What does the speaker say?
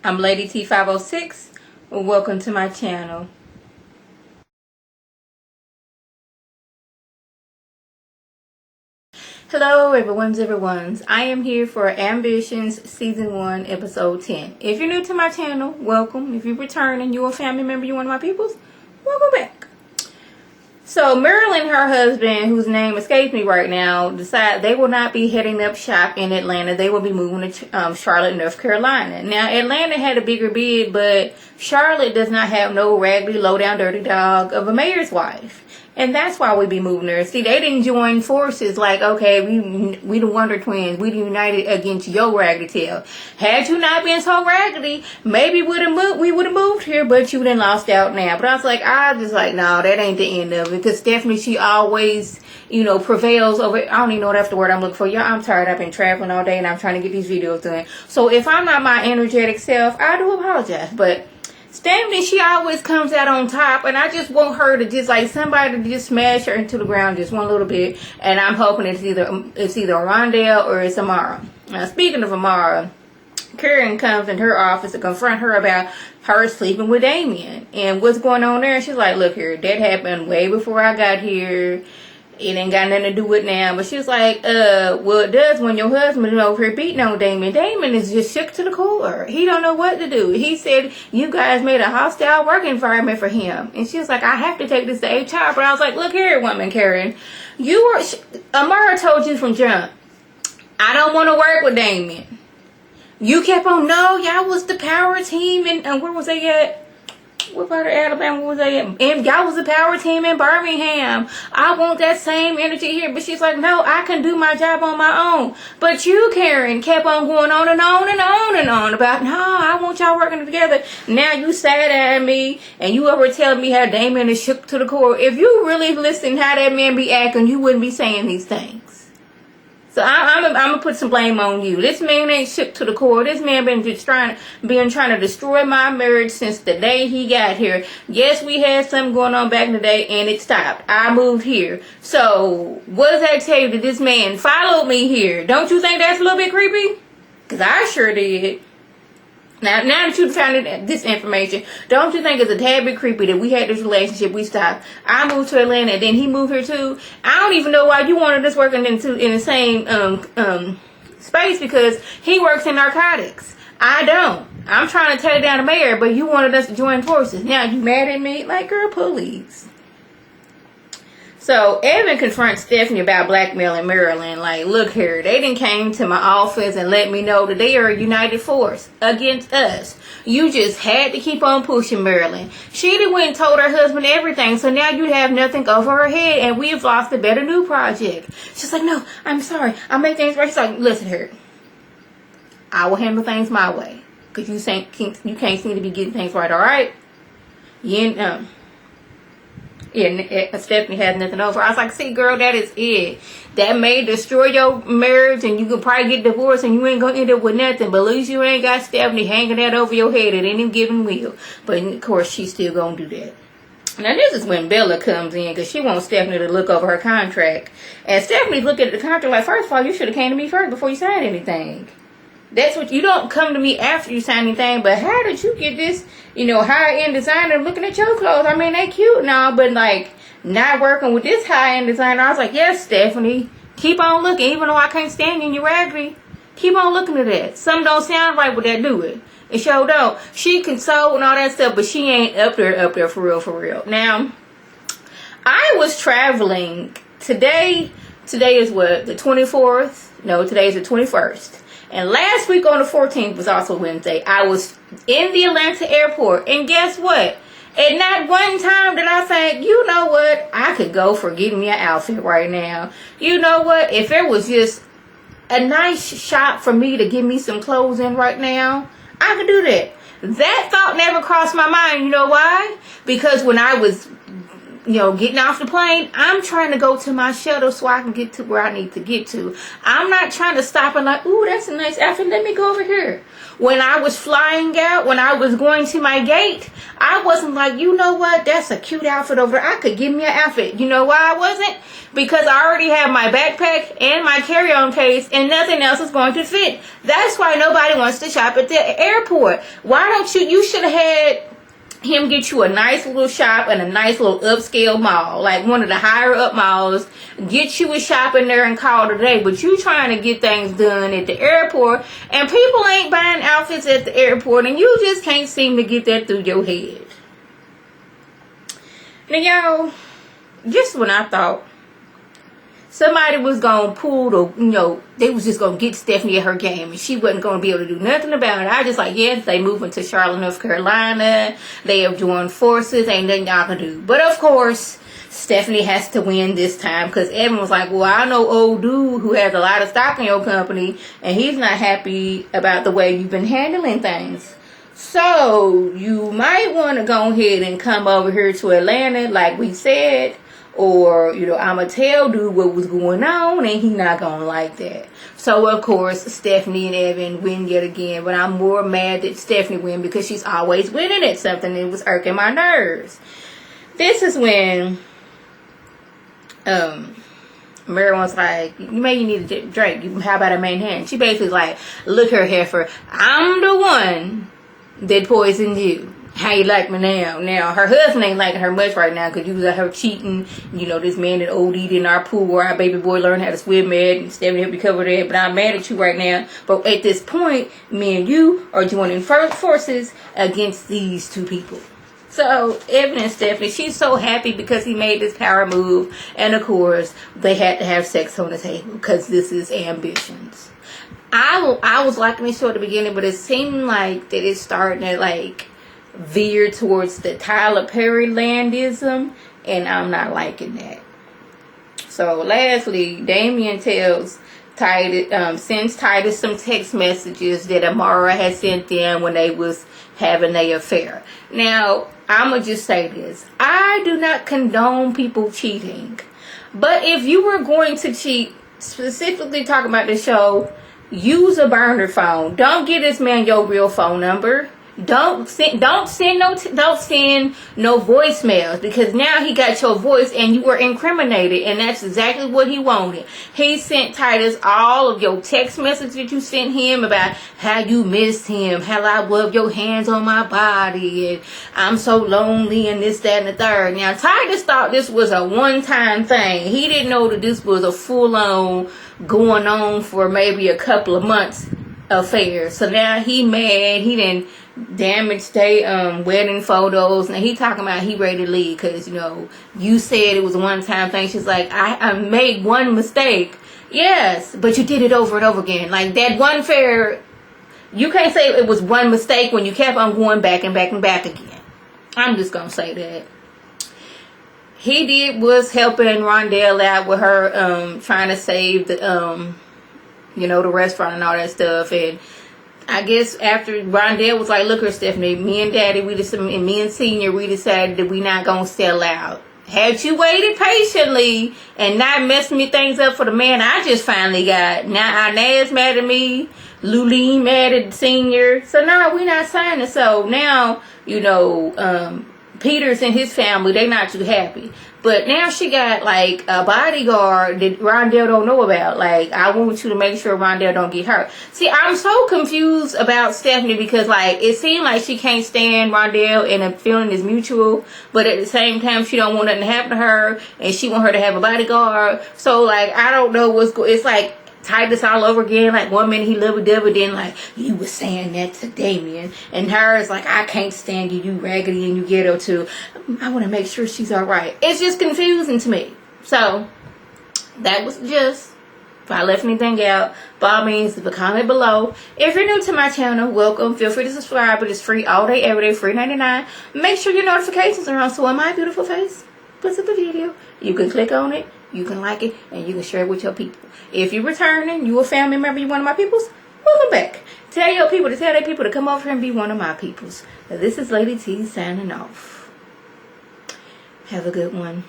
I'm Lady T506. Welcome to my channel. Hello everyone's. I am here for Ambitions Season 1 Episode 10. If you're new to my channel, welcome. If you return and you're a family member, you're one of my peoples, welcome back. So Marilyn and her husband, whose name escapes me right now, decide they will not be heading up shop in Atlanta. They will be moving to Charlotte, North Carolina. Now, Atlanta had a bigger bid, but Charlotte does not have no raggedy, low-down, dirty dog of a mayor's wife. And that's why we be moving there. See, they didn't join forces like, okay, we the Wonder Twins. We united against your raggedy tail. Had you not been so raggedy, maybe we would have moved here, but you done lost out now. But I was like, no, that ain't the end of it. Because Stephanie, she always, prevails over, I don't even know that's the word I'm looking for. Y'all, I'm tired. I've been traveling all day and I'm trying to get these videos done. So if I'm not my energetic self, I do apologize. But Stephanie, she always comes out on top, and I just want her to just like somebody to just smash her into the ground just one little bit. And I'm hoping it's either Rondell or it's Amara. Now, speaking of Amara, Karen comes in her office to confront her about her sleeping with Damien and what's going on there. And she's like, "Look here, that happened way before I got here. It ain't got nothing to do with now." But she's like, well, it does when your husband is over here beating on Damien. Damien is just shook to the core. He don't know what to do. He said, you guys made a hostile work environment for him. And she was like, I have to take this to HR. But I was like, look here, woman, Karen. Amara told you from jump, I don't want to work with Damien. You kept on, no, y'all was the power team. And where was they at? What part of Alabama was they at? And y'all was the power team in Birmingham. I want that same energy here. But she's like, no, I can do my job on my own. But you, Karen, kept on going on and on and on and on about, no, I want y'all working together. Now you sad at me and you over telling me how Damien is shook to the core. If you really listen how that man be acting, you wouldn't be saying these things. So I'm gonna put some blame on you. This man ain't shook to the core. This man been just trying to destroy my marriage since the day he got here. Yes, we had something going on back in the day, and it stopped. I moved here. So what does that tell you that this man followed me here? Don't you think that's a little bit creepy? Cause I sure did. Now that you've found this information, don't you think it's a tad bit creepy that we had this relationship, we stopped, I moved to Atlanta, and then he moved here too? I don't even know why you wanted us working in the same space, because he works in narcotics. I don't. I'm trying to take down the mayor, but you wanted us to join forces. Now you mad at me? Like, girl, please. So Evan confronts Stephanie about blackmailing Marilyn. Like, look here, they done came to my office and let me know that they are a united force against us. You just had to keep on pushing Marilyn. She done went and told her husband everything, so now you have nothing over her head, and we've lost a better new project. She's like, no, I'm sorry, I'll make things right. She's like, listen here, I will handle things my way, because you can't seem to be getting things right, all right? Yeah, Stephanie has nothing over. I was like, see, girl, that is it. That may destroy your marriage, and you could probably get divorced, and you ain't gonna end up with nothing. But at least you ain't got Stephanie hanging that over your head at any given wheel. But of course, she's still gonna do that. Now, this is when Bella comes in, because she wants Stephanie to look over her contract. And Stephanie's looking at the contract like, first of all, you should have came to me first before you signed anything. That's what you don't come to me after you sign anything. But how did you get this, high-end designer looking at your clothes? I mean, they cute and all, but like not working with this high-end designer. I was like, yes, Stephanie, keep on looking. Even though I can't stand you and you're raggedy, keep on looking at that. Something don't sound right with that, do it. It sure don't. She can sew and all that stuff, but she ain't up there for real. Now, I was traveling today. Today is what, the 24th? No, today is the 21st. And last week on the 14th was also Wednesday. I was in the Atlanta airport. And guess what? At not one time did I think, you know what? I could go for getting me an outfit right now. You know what? If there was just a nice shop for me to get me some clothes in right now, I could do that. That thought never crossed my mind. You know why? Because when I was getting off the plane, I'm trying to go to my shuttle so I can get to where I need to get to. I'm not trying to stop and like, ooh, that's a nice outfit. Let me go over here. When I was flying out, when I was going to my gate, I wasn't like, you know what? That's a cute outfit over there. I could give me an outfit. You know why I wasn't? Because I already have my backpack and my carry-on case and nothing else is going to fit. That's why nobody wants to shop at the airport. Why don't you should have had him get you a nice little shop and a nice little upscale mall, like one of the higher up malls. Get you a shop in there and call it a day. But you trying to get things done at the airport, and people ain't buying outfits at the airport, and you just can't seem to get that through your head. Now, y'all, just when I thought somebody was going to pull the, they was just going to get Stephanie at her game and she wasn't going to be able to do nothing about it. I just like, yes, they moving to Charlotte, North Carolina. They have joined forces. Ain't nothing y'all can do. But of course, Stephanie has to win this time because Evan was like, well, I know old dude who has a lot of stock in your company and he's not happy about the way you've been handling things. So you might want to go ahead and come over here to Atlanta like we said. Or, I'ma tell dude what was going on and he not gonna like that. So, of course, Stephanie and Evan win yet again. But I'm more mad that Stephanie win because she's always winning at something. It was irking my nerves. This is when Mary was like, you need a drink. How about a Manhattan? She basically like, look here, heifer. I'm the one that poisoned you. How you like me now? Now, her husband ain't liking her much right now because you was at her cheating. This man that OD'd in our pool where our baby boy learned how to swim at and Stephanie helped me cover that. But I'm mad at you right now. But at this point, me and you are joining forces against these two people. So, Evan and Stephanie, she's so happy because he made this power move. And, of course, they had to have sex on the table because this is ambitions. I was liking this show at the beginning, but it seemed like that it's starting to, veer towards the Tyler Perry landism, and I'm not liking that. So lastly, Damien tells Titus, sends Titus some text messages that Amara had sent them when they was having their affair. Now, I'ma just say this. I do not condone people cheating. But if you were going to cheat, specifically talking about the show, use a burner phone. Don't give this man your real phone number. Don't send no voicemails because now he got your voice and you were incriminated, and that's exactly what he wanted. He sent Titus all of your text messages that you sent him about how you missed him, how I love your hands on my body, and I'm so lonely, and this, that, and the third. Now Titus thought this was a one-time thing. He didn't know that this was a full-on going on for maybe a couple of months affair. So now he mad. He didn't damage their wedding photos. Now he talking about he ready to leave because you said it was a one-time thing. She's like, I made one mistake. Yes, but you did it over and over again. Like that one affair, you can't say it was one mistake when you kept on going back and back and back again. I'm just gonna say that he was helping Rondell out with her trying to save the the restaurant and all that stuff. And I guess after Rondell was like, look here, Stephanie, me and Daddy, and me and Senior, we decided that we not going to sell out. Had you waited patiently and not messing me things up for the man I just finally got. Now Inez mad at me, Luleen mad at Senior. So now we not signing. So now, Peters and his family, they not too happy. But now she got a bodyguard that Rondell don't know about. I want you to make sure Rondell don't get hurt. See, I'm so confused about Stephanie because it seemed like she can't stand Rondell and the feeling is mutual. But at the same time, she don't want nothing to happen to her and she want her to have a bodyguard. So I don't know what's going. It's like Titus all over again. One minute he loved her, then you was saying that to Damien, and her is I can't stand you raggedy and you ghetto too. I want to make sure she's all right. It's just confusing to me. So that was just. If I left anything out, by all means, leave a comment below. If you're new to my channel, welcome. Feel free to subscribe. It is free all day, every day, free 99. Make sure your notifications are on so when my beautiful face puts up a video, you can click on it. You can like it, and you can share it with your people. If you're returning, you a family member, you one of my peoples, welcome back. Tell your people to tell their people to come over here and be one of my peoples. Now, this is Lady T signing off. Have a good one.